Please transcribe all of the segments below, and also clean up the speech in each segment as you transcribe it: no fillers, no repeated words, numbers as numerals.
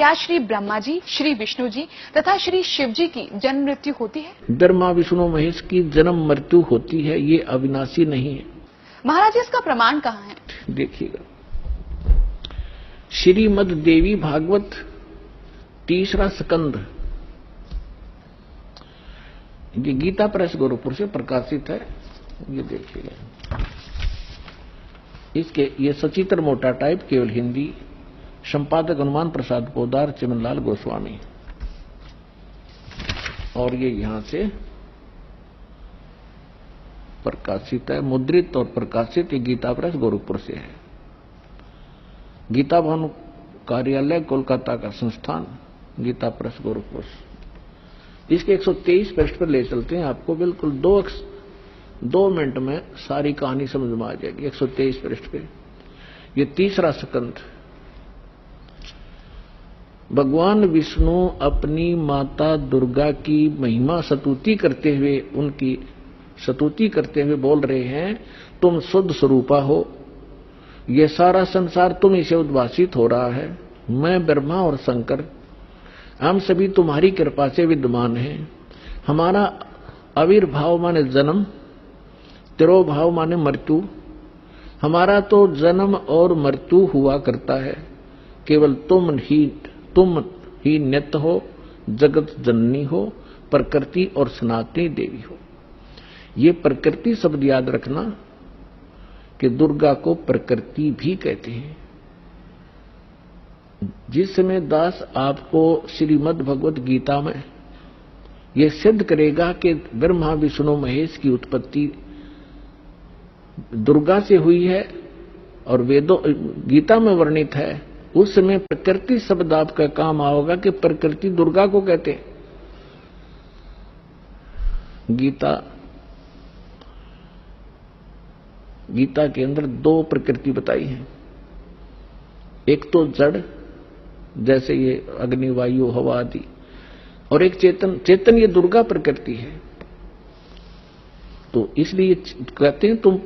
क्या श्री ब्रह्मा जी, श्री विष्णु जी तथा श्री शिव जी की जन्म मृत्यु होती है? ब्रह्मा विष्णु महेश की जन्म मृत्यु होती है, ये अविनाशी नहीं है। महाराज इसका प्रमाण कहाँ है? देखिएगा, श्रीमद् देवी भागवत तीसरा स्कंद, ये गीता प्रेस गोरखपुर से प्रकाशित है। ये देखिएगा, इसके ये सचित्र मोटा टाइप, केवल हिंदी, संपादक हनुमान प्रसाद पोदार, चिमनलाल गोस्वामी, और ये यहां से प्रकाशित है, मुद्रित और प्रकाशित। ये गीता प्रेस गोरखपुर से है। गीता भवन कार्यालय कोलकाता का संस्थान, गीता प्रेस गोरखपुर। इसके 123 पृष्ठ पर ले चलते हैं आपको, बिल्कुल 2 मिनट में सारी कहानी समझ में आ जाएगी। 123 पृष्ठ पे ये तीसरा स्कंद। भगवान विष्णु अपनी माता दुर्गा की महिमा स्तुति करते हुए, उनकी स्तुति करते हुए बोल रहे हैं, तुम शुद्ध स्वरूपा हो, ये सारा संसार तुम ही से उद्भासित हो रहा है। मैं ब्रह्मा और शंकर, हम सभी तुम्हारी कृपा से विद्यमान हैं। हमारा आविर्भाव माने जन्म, तिरोभाव माने मृत्यु। हमारा तो जन्म और मृत्यु हुआ करता है, केवल तुम ही नित्य हो, जगत जननी हो, प्रकृति और सनातनी देवी हो। ये प्रकृति शब्द याद रखना कि दुर्गा को प्रकृति भी कहते हैं। जिस समय दास आपको श्रीमद् भगवत गीता में यह सिद्ध करेगा कि ब्रह्मा विष्णु महेश की उत्पत्ति दुर्गा से हुई है और वेदों गीता में वर्णित है, उस समय प्रकृति शब्द आपका काम आओगा कि प्रकृति दुर्गा को कहते हैं। गीता के अंदर 2 प्रकृति बताई है। एक तो जड़, जैसे ये अग्नि वायु हवा आदि, और एक चेतन ये दुर्गा प्रकृति है। तो इसलिए कहते हैं तुम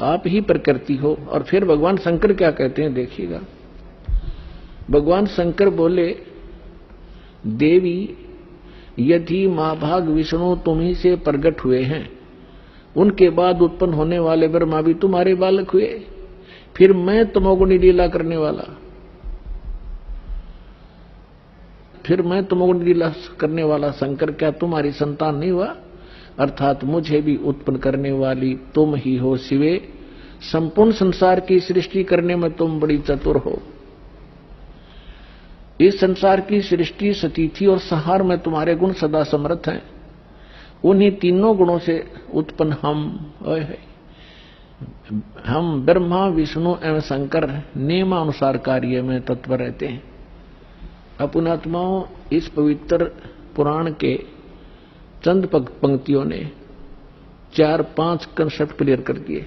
आप ही प्रकृति हो। और फिर भगवान शंकर क्या कहते हैं, देखिएगा। भगवान शंकर बोले, देवी यदि महाभाग विष्णु तुम ही से प्रकट हुए हैं, उनके बाद उत्पन्न होने वाले ब्रह्मा भी तुम्हारे बालक हुए, फिर मैं तमोगुणी लीला करने वाला, शंकर क्या तुम्हारी संतान नहीं हुआ? अर्थात मुझे भी उत्पन्न करने वाली तुम ही हो शिवे। संपूर्ण संसार की सृष्टि करने में तुम बड़ी चतुर हो। इस संसार की सृष्टि, स्थिति और संहार में तुम्हारे गुण सदा समर्थ हैं। उन्हीं तीनों गुणों से उत्पन्न हम ब्रह्मा विष्णु एवं शंकर नियमानुसार कार्य में तत्पर रहते हैं। अपनात्माओं, इस पवित्र पुराण के चंद पंक्तियों ने 4-5 कंसेप्ट क्लियर कर दिए।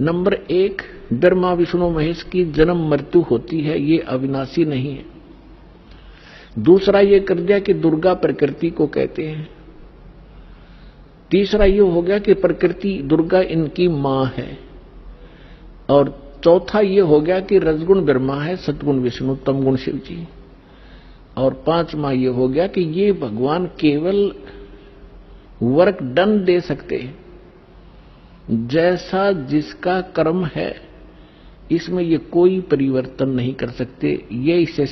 नंबर 1, ब्रह्मा विष्णु महेश की जन्म मृत्यु होती है, ये अविनाशी नहीं है। दूसरा ये कर दिया कि दुर्गा प्रकृति को कहते हैं। तीसरा ये हो गया कि प्रकृति दुर्गा इनकी मां है। और चौथा ये हो गया कि रजगुण ब्रह्मा है, सतगुण विष्णु, तमगुण शिव जी। और 5वां ये हो गया कि ये भगवान केवल वर्क डन दे सकते हैं, जैसा जिसका कर्म है, इसमें ये कोई परिवर्तन नहीं कर सकते। ये इसे